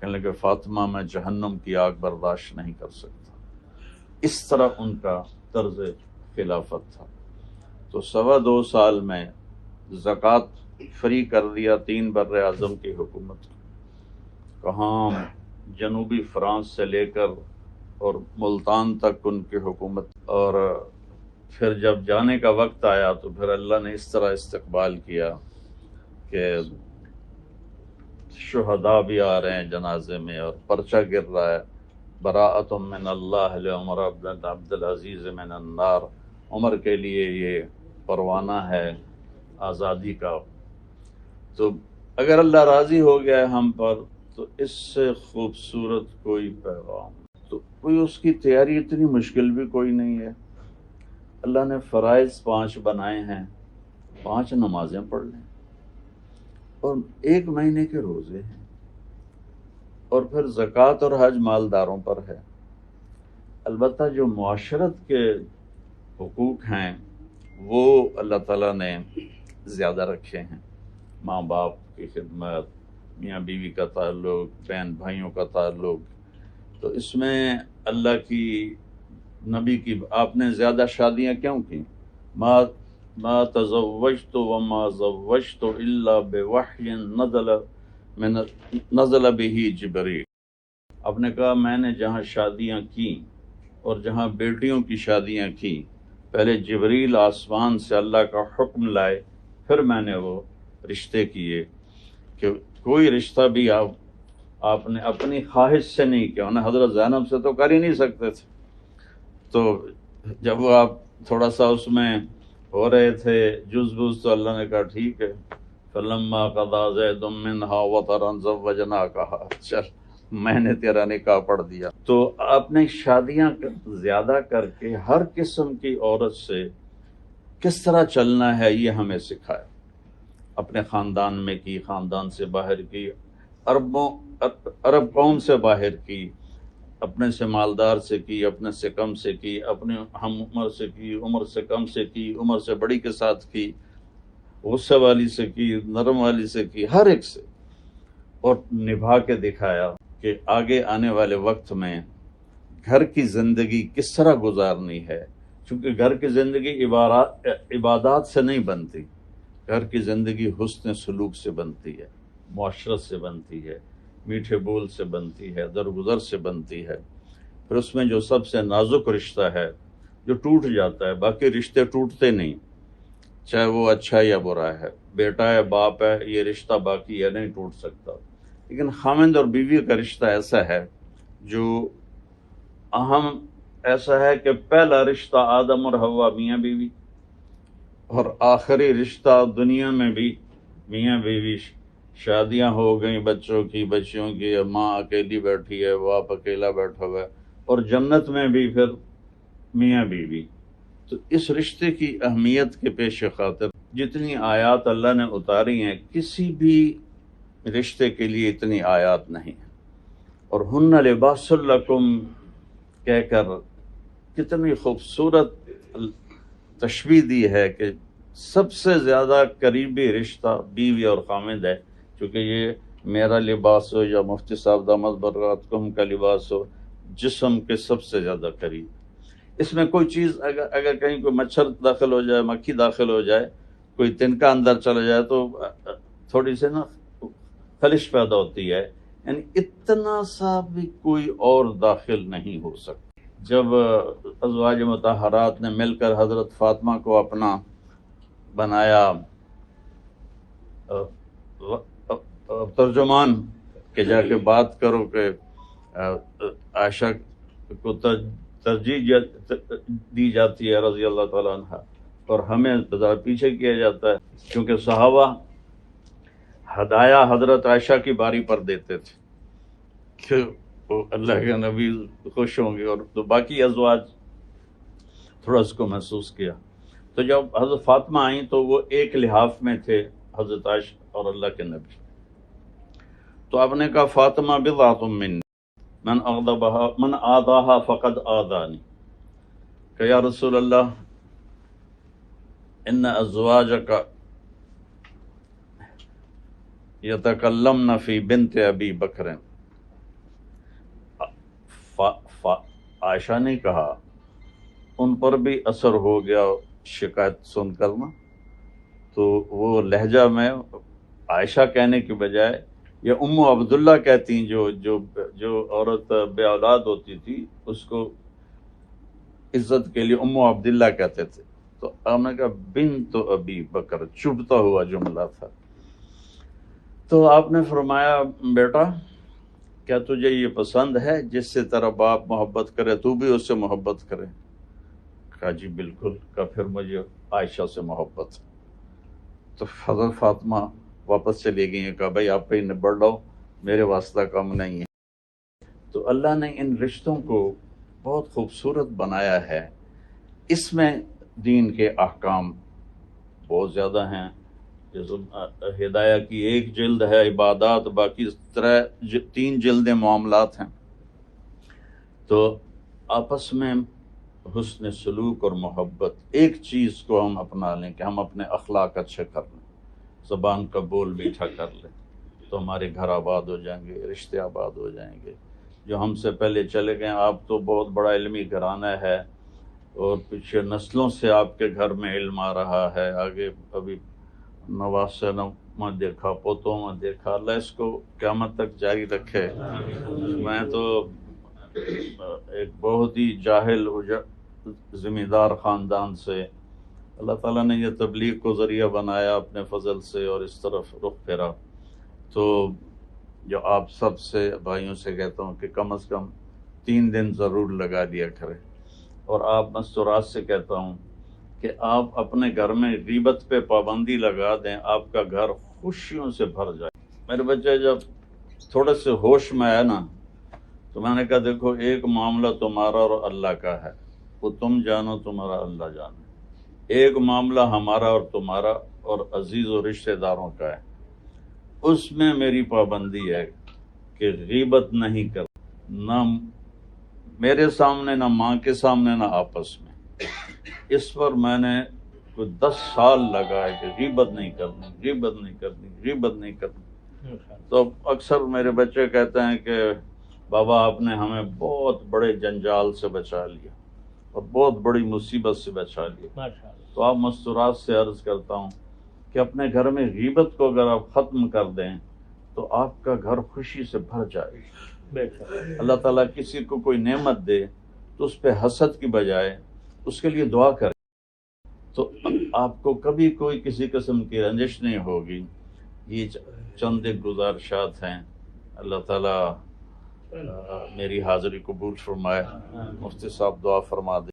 کہنے لگے فاطمہ میں جہنم کی آگ برداشت نہیں کر سکتا. اس طرح ان کا طرز خلافت تھا. تو 2.25 سال میں زکوٰۃ فری کر دیا 3 بر اعظم کی حکومت. کہاں جنوبی فرانس سے لے کر اور ملتان تک ان کی حکومت. اور پھر جب جانے کا وقت آیا تو پھر اللہ نے اس طرح استقبال کیا کہ شہداء بھی آ رہے ہیں جنازے میں اور پرچہ گر رہا ہے. براءۃ من اللہ لعمر بن عبد العزیز من النار. عمر کے لیے یہ پروانہ ہے آزادی کا. تو اگر اللہ راضی ہو گیا ہے ہم پر تو اس سے خوبصورت کوئی پیغام. تو کوئی اس کی تیاری اتنی مشکل بھی کوئی نہیں ہے. اللہ نے فرائض 5 بنائے ہیں، 5 نمازیں پڑھ لیں اور 1 مہینے کے روزے ہیں، اور پھر زکوٰۃ اور حج مالداروں پر ہے. البتہ جو معاشرت کے حقوق ہیں وہ اللہ تعالیٰ نے زیادہ رکھے ہیں. ماں باپ کی خدمت، میاں بیوی کا تعلق، بہن بھائیوں کا تعلق. تو اس میں اللہ کی نبی کی آپ نے زیادہ شادیاں کیوں کی؟ ما تزوجت وما زوجت الا بوحی نزل به جبریل. آپ نے کہا میں نے جہاں شادیاں کی اور جہاں بیٹیوں کی شادیاں کی، پہلے جبریل آسمان سے اللہ کا حکم لائے، پھر میں نے وہ رشتے کیے. کہ کوئی رشتہ بھی آپ نے اپنی خواہش سے نہیں کیا. انہیں حضرت زینب سے تو کر ہی نہیں سکتے تھے. تو جب وہ آپ تھوڑا سا اس میں ہو رہے تھے جز بز، تو اللہ نے کہا ٹھیک ہے. فلما قضا زید منها وطرا زوجناکها، چل میں نے تیرا نکاح پڑھ دیا. تو آپ نے شادیاں زیادہ کر کے ہر قسم کی عورت سے کس طرح چلنا ہے یہ ہمیں سکھایا. اپنے خاندان میں کی، خاندان سے باہر کی، عرب قوم سے باہر کی، اپنے سے مالدار سے کی، اپنے سے کم سے کی، اپنے ہم عمر سے کی، عمر سے کم سے کی، عمر سے بڑی کے ساتھ کی، غصے والی سے کی، نرم والی سے کی، ہر ایک سے. اور نبھا کے دکھایا کہ آگے آنے والے وقت میں گھر کی زندگی کس طرح گزارنی ہے. چونکہ گھر کی زندگی عبادات سے نہیں بنتی، گھر کی زندگی حسن سلوک سے بنتی ہے، معاشرت سے بنتی ہے، میٹھے بول سے بنتی ہے، درگزر سے بنتی ہے. پھر اس میں جو سب سے نازک رشتہ ہے جو ٹوٹ جاتا ہے، باقی رشتے ٹوٹتے نہیں، چاہے وہ اچھا یا برا ہے، بیٹا ہے باپ ہے، یہ رشتہ باقی ہے نہیں ٹوٹ سکتا. لیکن خامند اور بیوی کا رشتہ ایسا ہے جو اہم ایسا ہے کہ پہلا رشتہ آدم اور حوا میاں بیوی، اور آخری رشتہ دنیا میں بھی میاں بیوی. شادیاں ہو گئیں بچوں کی، بچیوں کی، ماں اکیلی بیٹھی ہے، باپ اکیلا بیٹھا ہوا ہے، اور جنت میں بھی پھر میاں بیوی. تو اس رشتے کی اہمیت کے پیش خاطر جتنی آیات اللہ نے اتاری ہیں کسی بھی رشتے کے لیے اتنی آیات نہیں ہیں. اور ہن لباس لکم کہہ کر کتنی خوبصورت تشبیہ دی ہے کہ سب سے زیادہ قریبی رشتہ بیوی اور خامند ہے. چونکہ یہ میرا لباس ہو یا مفتی صاحب دامت برکاتہم کا لباس ہو، جسم کے سب سے زیادہ قریب. اس میں کوئی چیز اگر کہیں کوئی مچھر داخل ہو جائے، مکھی داخل ہو جائے، کوئی تنکا اندر چلا جائے تو تھوڑی سی نا خلش پیدا ہوتی ہے. یعنی اتنا سا بھی کوئی اور داخل نہیں ہو سکتا. جب ازواج مطہرات نے مل کر حضرت فاطمہ کو اپنا بنایا ترجمان کہ جا کے بات کرو کہ عائشہ کو ترجیح دی جاتی ہے رضی اللہ تعالیٰ عنہ، اور ہمیں ذرا پیچھے کیا جاتا ہے، کیونکہ صحابہ ہدایہ حضرت عائشہ کی باری پر دیتے تھے کہ اللہ کے نبی خوش ہوں گے، اور تو باقی ازواج تھوڑا اس کو محسوس کیا. تو جب حضرت فاطمہ آئیں تو وہ ایک لحاف میں تھے حضرت عائشہ اور اللہ کے نبی. تو آپ نے کہا فاطمہ بضعۃ منی من اغضبها من آذاها فقد آذانی، کہ یا رسول اللہ ان ازواجک یتکلمن فی بنت ابی بکر عائشہ نے کہا ان پر بھی اثر ہو گیا شکایت سن کر نا، تو وہ لہجہ میں عائشہ کہنے کی بجائے یا ام عبداللہ کہتی، جو عورت بے اولاد ہوتی تھی اس کو عزت کے لیے ام عبداللہ کہتے تھے، تو آپ نے کہا بنت ابی بکر، چبھتا ہوا جملہ تھا۔ تو آپ نے فرمایا بیٹا کیا تجھے یہ پسند ہے جس سے تیرا باپ محبت کرے تو بھی اس سے محبت کرے؟ کہا جی بالکل۔ کہا پھر مجھے عائشہ سے محبت۔ تو حضرت فاطمہ واپس چلی گئی ہیں، کہا بھائی آپ پہ نبڑ لو، میرے واسطہ کم نہیں ہے۔ تو اللہ نے ان رشتوں کو بہت خوبصورت بنایا ہے، اس میں دین کے احکام بہت زیادہ ہیں۔ ہدایہ کی ایک جلد ہے عبادات، باقی 3 جلدیں معاملات ہیں۔ تو آپس میں حسن سلوک اور محبت، ایک چیز کو ہم اپنا لیں کہ ہم اپنے اخلاق اچھے کر لیں، زبان کا بول میٹھا کر لیں، تو ہمارے گھر آباد ہو جائیں گے، رشتے آباد ہو جائیں گے۔ جو ہم سے پہلے چلے گئے، آپ تو بہت بڑا علمی گھرانہ ہے اور پیچھے نسلوں سے آپ کے گھر میں علم آ رہا ہے، آگے ابھی نواسنوں میں دیکھا، پوتوں میں دیکھا، اللہ اس کو قیامت تک جاری رکھے۔ میں تو ایک بہت ہی جاہل ذمہ دار خاندان سے اللہ تعالیٰ نے یہ تبلیغ کو ذریعہ بنایا اپنے فضل سے، اور اس طرف رخ پھیرا۔ تو جو آپ سب سے بھائیوں سے کہتا ہوں کہ کم از کم 3 دن ضرور لگا دیا کریں، اور آپ مستورات سے کہتا ہوں کہ آپ اپنے گھر میں غیبت پہ پابندی لگا دیں، آپ کا گھر خوشیوں سے بھر جائے۔ میرے بچے جب تھوڑے سے ہوش میں آئے نا، تو میں نے کہا دیکھو ایک معاملہ تمہارا اور اللہ کا ہے، وہ تم جانو، تمہارا اللہ جانے۔ ایک معاملہ ہمارا اور تمہارا اور عزیز و رشتہ داروں کا ہے، اس میں میری پابندی ہے کہ غیبت نہیں کر، نہ میرے سامنے، نہ ماں کے سامنے، نہ آپس میں۔ اس پر میں نے کوئی 10 سال لگائے کہ غیبت نہیں کرنی، غیبت نہیں کرنی، غیبت نہیں کرنی۔ تو اکثر میرے بچے کہتے ہیں کہ بابا آپ نے ہمیں بہت بڑے جنجال سے بچا لیا اور بہت بڑی مصیبت سے بچا لیا۔ تو آپ مستورات سے عرض کرتا ہوں کہ اپنے گھر میں غیبت کو اگر آپ ختم کر دیں تو آپ کا گھر خوشی سے بھر جائے گا۔ اللہ تعالیٰ کسی کو کوئی نعمت دے تو اس پہ حسد کی بجائے اس کے لیے دعا کرے، تو آپ کو کبھی کوئی کسی قسم کی رنجش نہیں ہوگی۔ یہ چند ایک گزارشات ہیں، اللہ تعالیٰ میری حاضری قبول فرمائے۔ مفتی صاحب دعا فرما دیں۔